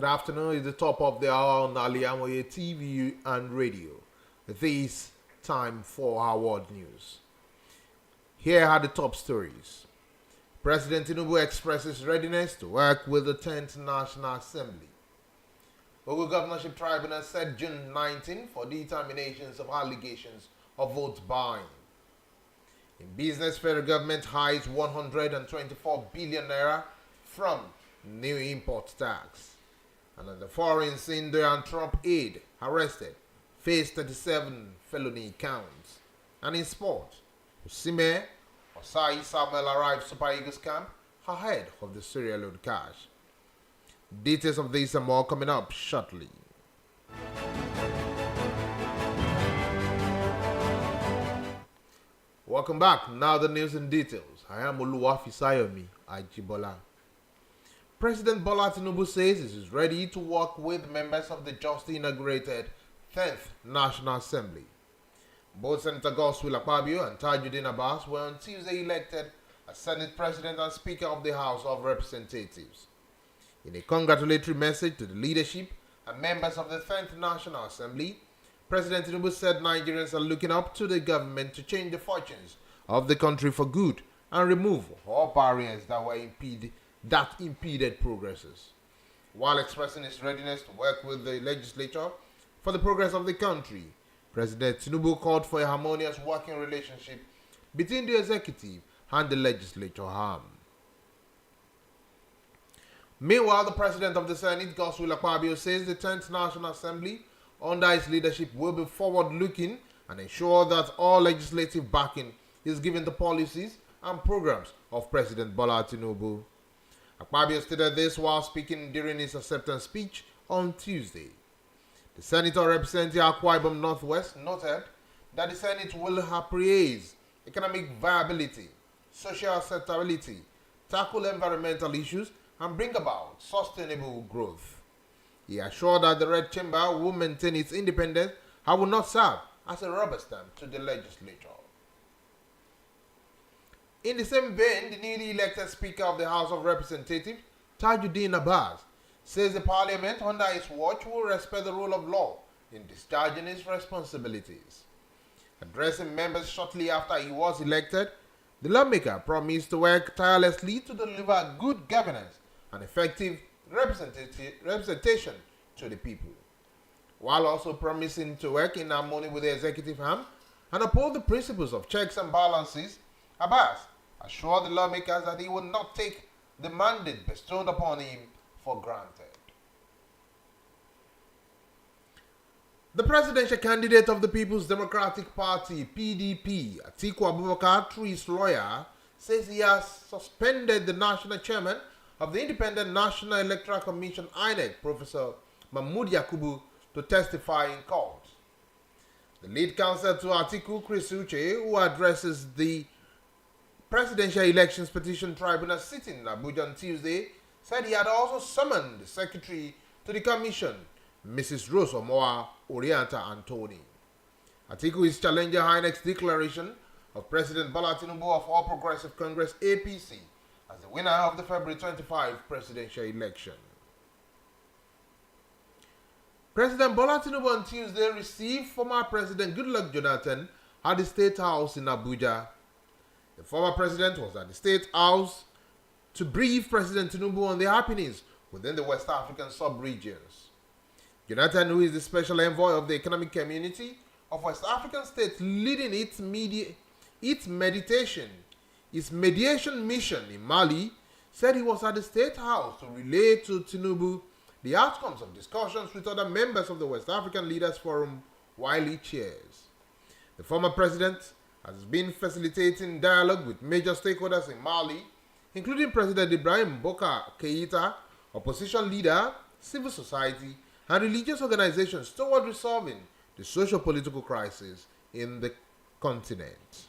Good afternoon. It's the top of the hour on Al-IyamoyeTv and radio. This time for our world news. Here are the top stories. President Tinubu expresses readiness to work with the 10th National Assembly. Ogun Governorship Tribunal set June 19 for determinations of allegations of vote buying. In business, federal government hides 124 billion naira from new import tax. And on the foreign scene, and Trump aide arrested, faced 37 felony counts. And in sport, Osimhen Osai Samuel arrived Super Eagles camp ahead of the Syria load cash. Details of this and more coming up shortly. Welcome back. Now the news in details. I am Oluwafisayomi, Ajibola. President Bola Tinubu says he is ready to work with members of the just inaugurated 10th National Assembly. Both Senator Godswill Akpabio and Tajuddin Abbas were on Tuesday elected as Senate President and Speaker of the House of Representatives. In a congratulatory message to the leadership and members of the 10th National Assembly, President Tinubu said Nigerians are looking up to the government to change the fortunes of the country for good and remove all barriers that impeded progresses. While expressing his readiness to work with the legislature for the progress of the country, President Tinubu called for a harmonious working relationship between the executive and the legislature arm. Meanwhile, the President of the Senate, Godswill Akpabio, says the 10th National Assembly, under his leadership, will be forward-looking and ensure that all legislative backing is given to policies and programs of President Bola Tinubu. Akpabio stated this while speaking during his acceptance speech on Tuesday. The senator representing Akwa Ibom Northwest noted that the Senate will appraise economic viability, social acceptability, tackle environmental issues, and bring about sustainable growth. He assured that the Red Chamber will maintain its independence and will not serve as a rubber stamp to the legislature. In the same vein, the newly elected Speaker of the House of Representatives, Tajuddin Abbas, says the Parliament under his watch will respect the rule of law in discharging its responsibilities. Addressing members shortly after he was elected, the lawmaker promised to work tirelessly to deliver good governance and effective representation to the people, while also promising to work in harmony with the executive arm and uphold the principles of checks and balances. Abbas assured the lawmakers that he would not take the mandate bestowed upon him for granted. The presidential candidate of the People's Democratic Party, PDP, Atiku Abubakar, through his lawyer, says he has suspended the national chairman of the Independent National Electoral Commission, INEC, Professor Mahmood Yakubu, to testify in court. The lead counsel to Atiku, Chris Uche, who addresses the Presidential Elections Petition Tribunal sitting in Abuja on Tuesday, said he had also summoned the secretary to the commission, Mrs. Rose Omoa Orienta Antoni. Atiku is challenging INEC's declaration of President Bola Tinubu of All Progressive Congress APC as the winner of the February 25 presidential election. President Bola Tinubu on Tuesday received former President Goodluck Jonathan at the State House in Abuja. The former president was at the State House to brief President Tinubu on the happenings within the West African sub-regions. Jonathan, who is the special envoy of the Economic Community of West African States, leading its mediation mission in Mali, said he was at the State House to relay to Tinubu the outcomes of discussions with other members of the West African Leaders Forum while he chairs. The former president has been facilitating dialogue with major stakeholders in Mali, including President Ibrahim Boubacar Keïta, opposition leader, civil society, and religious organizations toward resolving the socio-political crisis in the continent.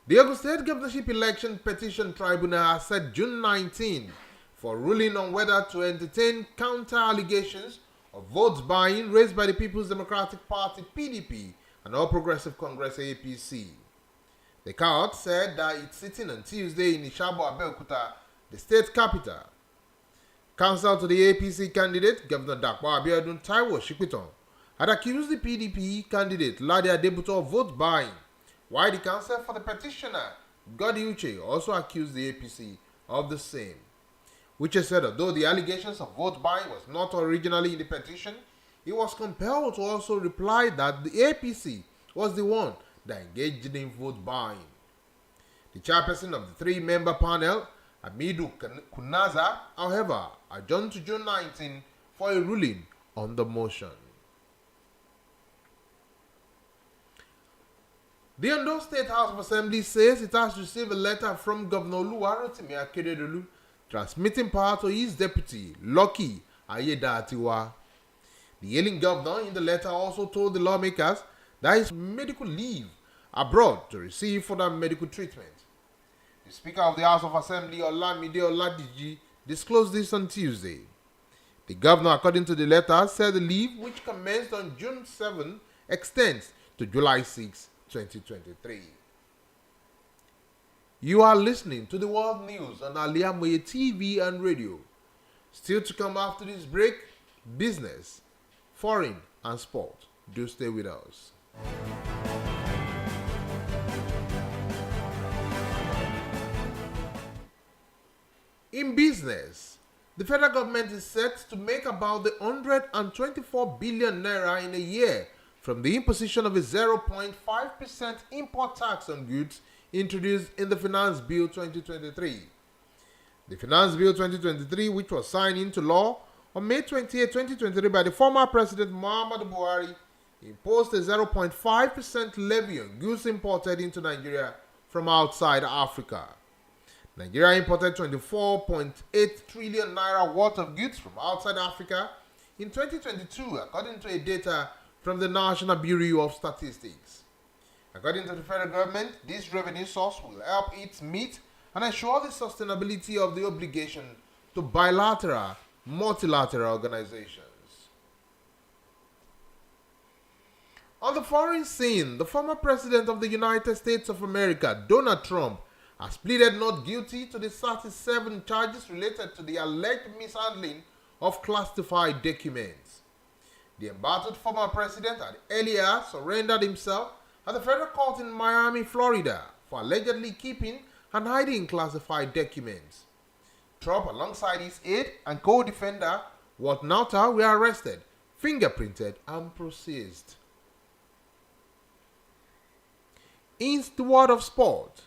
The Ogun State Governorship Election Petition Tribunal has set June 19 for ruling on whether to entertain counter-allegations of votes buying raised by the People's Democratic Party (PDP) and All Progressive Congress (APC). The court said that it's sitting on Tuesday in Ishabo, Abeokuta, the state capital, Counsel to the APC candidate, Governor Dapo Abiodun Taiwo Shipiton, had accused the PDP candidate Ladi Adebuto of vote buying, while the counsel for the petitioner, Godi Uche, also accused the APC of the same. Uche said that though the allegations of vote buying was not originally in the petition, he was compelled to also reply that the APC was the one that engaged in vote buying. The chairperson of the 3-member panel, Hamidu Kunaza, however, adjourned to June 19 for a ruling on the motion. The Ondo State House of Assembly says it has received a letter from Governor Oluwafisayomi transmitting power to his deputy, Lucky Ayedatiwa. The ailing governor in the letter also told the lawmakers that his medical leave abroad to receive further medical treatment. The Speaker of the House of Assembly, Olamide Oladiji, disclosed this on Tuesday. The governor, according to the letter, said the leave, which commenced on June 7, extends to July 6, 2023. You are listening to the world news on Al-IyamoyeTv and radio. Still to come after this break, business, foreign and sport. Do stay with us. In business, the federal government is set to make about the 124 billion naira in a year from the imposition of a 0.5% import tax on goods introduced in the Finance Bill 2023. The Finance Bill 2023, which was signed into law on May 28, 2023 by the former President Muhammadu Buhari, imposed a 0.5% levy on goods imported into Nigeria from outside Africa. Nigeria imported 24.8 trillion naira worth of goods from outside Africa in 2022, according to a data from the National Bureau of Statistics. According to the federal government, this revenue source will help it meet and ensure the sustainability of the obligation to bilateral, multilateral organizations. On the foreign scene, the former president of the United States of America, Donald Trump, has pleaded not guilty to the 37 charges related to the alleged mishandling of classified documents. The embattled former president had earlier surrendered himself at the federal court in Miami, Florida, for allegedly keeping and hiding classified documents. Trump, alongside his aide and co-defender, Walt Nauta, were arrested, fingerprinted, and processed. In the world of sport,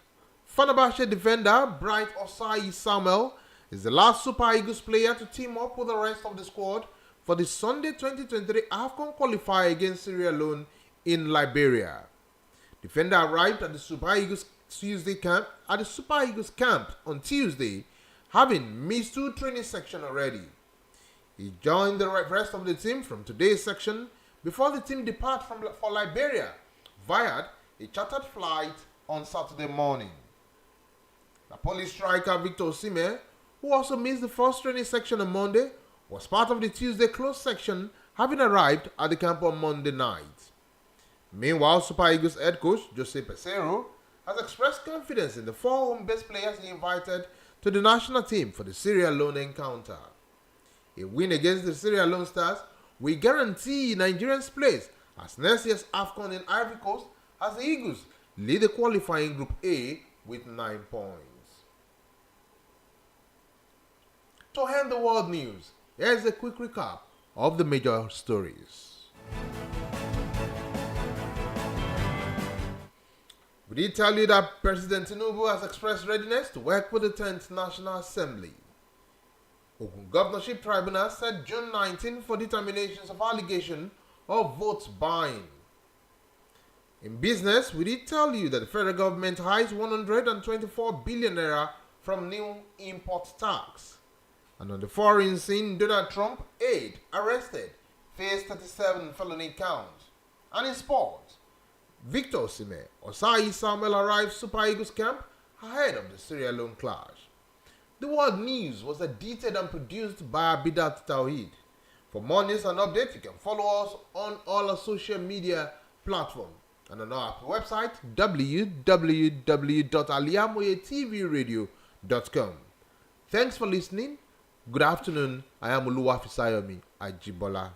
Fenerbahce defender Bright Osai Samuel is the last Super Eagles player to team up with the rest of the squad for the Sunday 2023 AFCON qualifier against Sierra Leone in Liberia. Defender arrived at the Super Eagles camp on Tuesday, having missed 2 training sections already. He joined the rest of the team from today's section before the team depart for Liberia via a chartered flight on Saturday morning. Napoli striker Victor Osimhen, who also missed the first training section on Monday, was part of the Tuesday closed section, having arrived at the camp on Monday night. Meanwhile, Super Eagles head coach Jose Peseiro has expressed confidence in the 4 home-based players he invited to the national team for the Sierra Leone encounter. A win against the Sierra Leone Stars will guarantee Nigerians' place as next year's AFCON in Ivory Coast as the Eagles lead the qualifying Group A with 9 points. To end the world news, here's a quick recap of the major stories. We did tell you that President Tinubu has expressed readiness to work with the 10th National Assembly. Ogun Governorship Tribunal set June 19 for determinations of allegation of vote buying. In business, we did tell you that the federal government hides 124 billion naira from new import tax. And on the foreign scene, Donald Trump, aide, arrested, faced 37 felony counts. And in sport, Victor Osimhen, Osai Samuel arrived Super Eagles camp ahead of the Sierra Leone clash. The world news was edited and produced by Abidat Tawhid. For more news and updates, you can follow us on all our social media platforms and on our website www.aliyamoyetvradio.com. Thanks for listening Good afternoon. I am Oluwafisayomi Ajibola.